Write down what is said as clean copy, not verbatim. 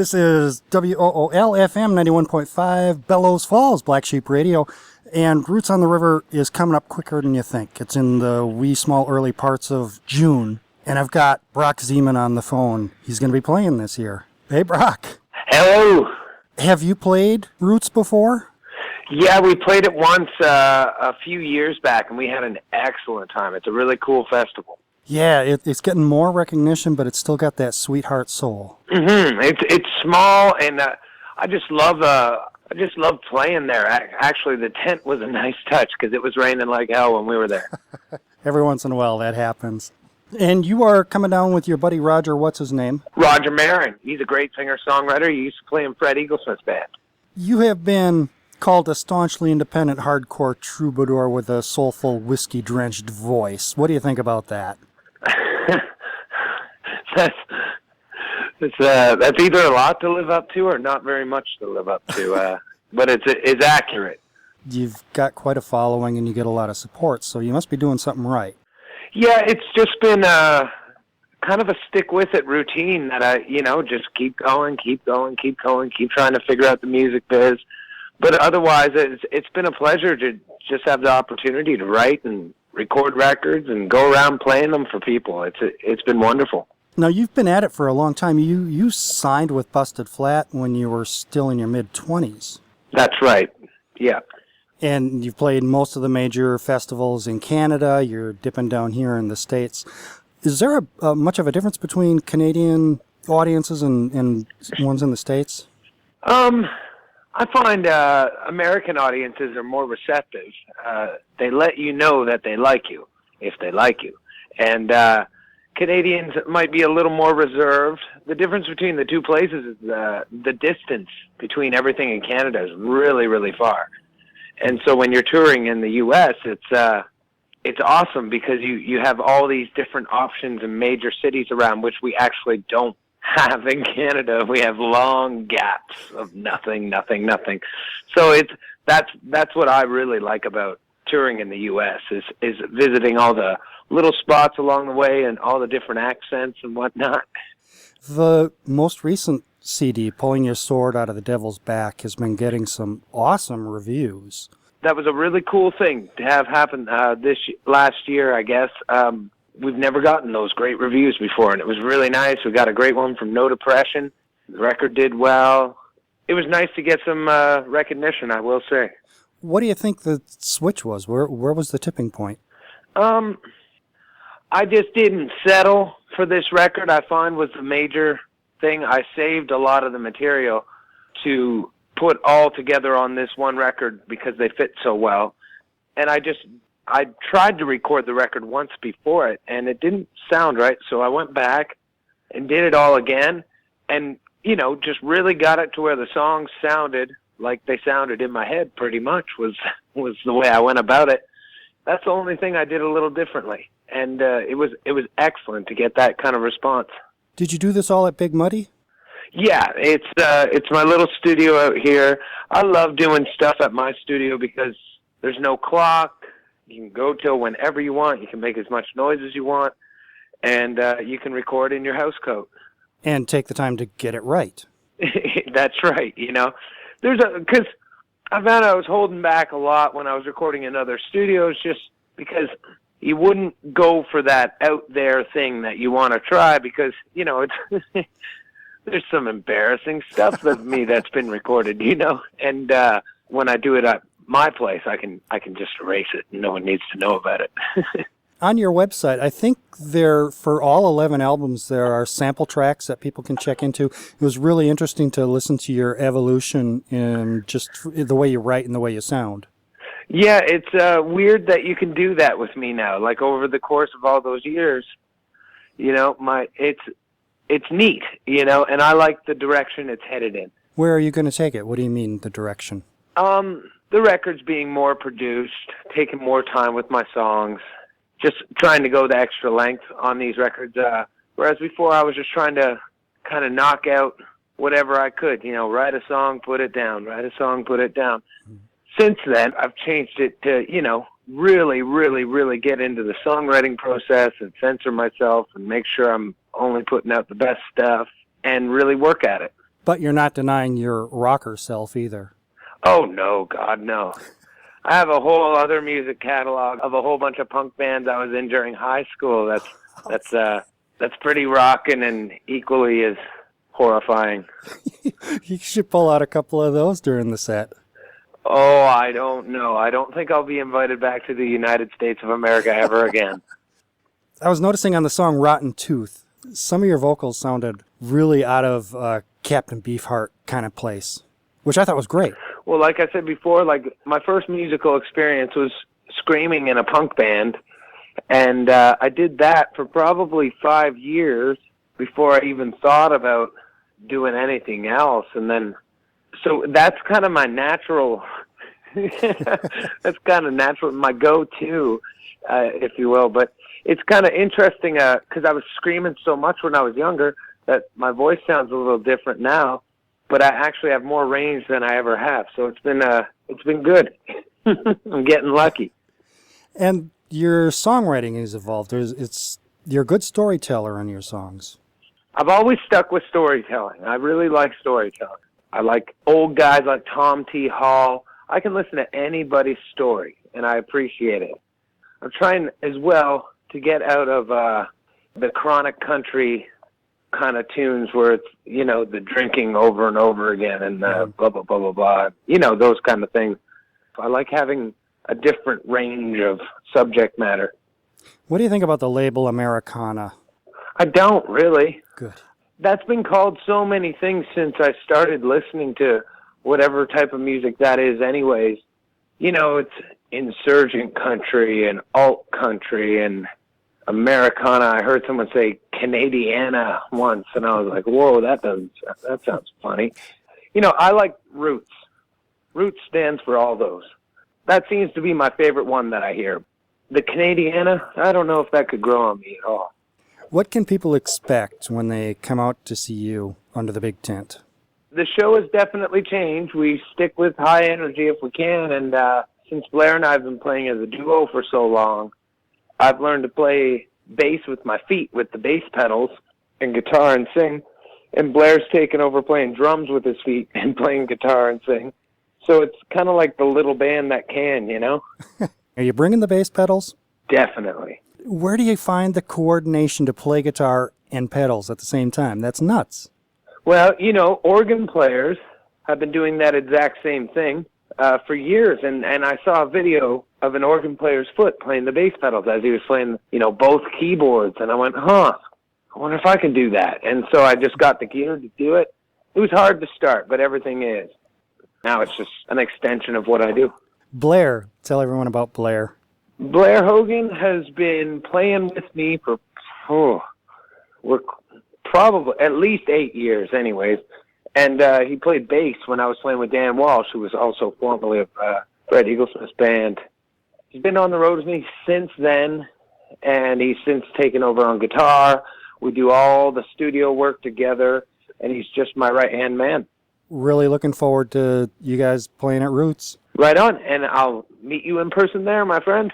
This is WOOL-FM 91.5, Bellows Falls, Black Sheep Radio. And Roots on the River is coming up quicker than you think. It's in the wee small early parts of June. And I've got Brock Zeman on the phone. He's going to be playing this year. Hey, Brock. Hello. Have you played Roots before? Yeah, we played it once a few years back, and we had an excellent time. It's a really cool festival. Yeah, it's getting more recognition, but it's still got that sweetheart soul. Mm-hmm. It's small, and I just love playing there. Actually, the tent was a nice touch because it was raining like hell when we were there. Every once in a while, that happens. And you are coming down with your buddy Roger, what's his name? Roger Marin. He's a great singer-songwriter. He used to play in Fred Eaglesmith's band. You have been called a staunchly independent hardcore troubadour with a soulful, whiskey-drenched voice. What do you think about that? That's either a lot to live up to or not very much to live up to, but it's accurate. You've got quite a following and you get a lot of support, so you must be doing something right. Yeah, it's just been kind of a stick-with-it routine that I, just keep going, keep trying to figure out the music biz. But otherwise, it's been a pleasure to just have the opportunity to write and record records and go around playing them for people. It's been wonderful. Now, you've been at it for a long time. You signed with Busted Flat when you were still in your mid-20s. That's right, yeah. And you've played most of the major festivals in Canada. You're dipping down here in the States. Is there much of a difference between Canadian audiences and ones in the States? I find American audiences are more receptive. They let you know that they like you, if they like you. And Canadians might be a little more reserved. The difference between the two places is the distance between everything in Canada is really, really far. And so when you're touring in the U.S., it's awesome because you have all these different options in major cities around, which we actually don't have in Canada. We have long gaps of nothing. So that's what I really like about touring in the U.S. is visiting all the little spots along the way and all the different accents and whatnot. The most recent CD, Pulling Your Sword Out of the Devil's Back, has been getting some awesome reviews. That was a really cool thing to have happen last year, I guess. We've never gotten those great reviews before, and it was really nice. We got a great one from No Depression. The record did well. It was nice to get some recognition, I will say. What do you think the switch was? Where was the tipping point? I just didn't settle for this record, I find, was the major thing. I saved a lot of the material to put all together on this one record because they fit so well. And I tried to record the record once before it, and it didn't sound right, so I went back and did it all again and, just really got it to where the songs sounded like they sounded in my head pretty much was the way I went about it. That's the only thing I did a little differently, and it was excellent to get that kind of response. Did you do this all at Big Muddy? Yeah, it's my little studio out here. I love doing stuff at my studio because there's no clock. You can go till whenever you want. You can make as much noise as you want, and you can record in your house coat. And take the time to get it right. That's right. Because I found I was holding back a lot when I was recording in other studios, just because you wouldn't go for that out there thing that you want to try because it's there's some embarrassing stuff of me that's been recorded, and when I do it at my place, I can just erase it and no one needs to know about it. On your website, I think for all 11 albums, there are sample tracks that people can check into. It was really interesting to listen to your evolution in just the way you write and the way you sound. Yeah, it's weird that you can do that with me now. Like over the course of all those years, it's neat, and I like the direction it's headed in. Where are you going to take it? What do you mean, the direction? The record's being more produced, taking more time with my songs, just trying to go the extra length on these records. Whereas before I was just trying to kind of knock out whatever I could, write a song, put it down, write a song, put it down. Since then, I've changed it to, really, really, really get into the songwriting process and censor myself and make sure I'm only putting out the best stuff and really work at it. But you're not denying your rocker self either. Oh, no, God, no. I have a whole other music catalog of a whole bunch of punk bands I was in during high school. That's pretty rockin' and equally as horrifying. You should pull out a couple of those during the set. Oh, I don't know. I don't think I'll be invited back to the United States of America ever again. I was noticing on the song Rotten Tooth, some of your vocals sounded really out of Captain Beefheart kind of place, which I thought was great. Well, like I said before, like my first musical experience was screaming in a punk band, and I did that for probably 5 years before I even thought about doing anything else. And then, so that's kind of my natural, that's kind of natural, my go-to, if you will. But it's kind of interesting because I was screaming so much when I was younger that my voice sounds a little different now, but I actually have more range than I ever have. So it's been good. I'm getting lucky. And your songwriting has evolved. You're a good storyteller in your songs. I've always stuck with storytelling. I really like storytelling. I like old guys like Tom T. Hall. I can listen to anybody's story, and I appreciate it. I'm trying as well to get out of the chronic country kind of tunes where it's, the drinking over and over again and blah, blah, blah, blah, blah. Those kind of things. I like having a different range of subject matter. What do you think about the label Americana? I don't really. Good. That's been called so many things since I started listening to whatever type of music that is anyways. It's insurgent country and alt country and Americana. I heard someone say Canadiana once, and I was like, whoa, that sounds funny. I like Roots. Roots stands for all those. That seems to be my favorite one that I hear. The Canadiana, I don't know if that could grow on me at all. What can people expect when they come out to see you under the big tent? The show has definitely changed. We stick with high energy if we can, and since Blair and I have been playing as a duo for so long, I've learned to play bass with my feet, with the bass pedals, and guitar and sing, and Blair's taken over playing drums with his feet and playing guitar and sing. So it's kind of like the little band that can, Are you bringing the bass pedals? Definitely. Where do you find the coordination to play guitar and pedals at the same time? That's nuts. Well, organ players have been doing that exact same thing for years, and I saw a video of an organ player's foot playing the bass pedals as he was playing, both keyboards, and I went, I wonder if I can do that. And so I just got the gear to do it. It was hard to start, but everything is. Now it's just an extension of what I do. Blair, tell everyone about Blair. Blair Hogan has been playing with me for, we're probably at least 8 years anyways. And he played bass when I was playing with Dan Walsh, who was also formerly of Fred Eaglesmith's band. He's been on the road with me since then, and he's since taken over on guitar. We do all the studio work together, and he's just my right-hand man. Really looking forward to you guys playing at Roots. Right on, and I'll meet you in person there, my friend.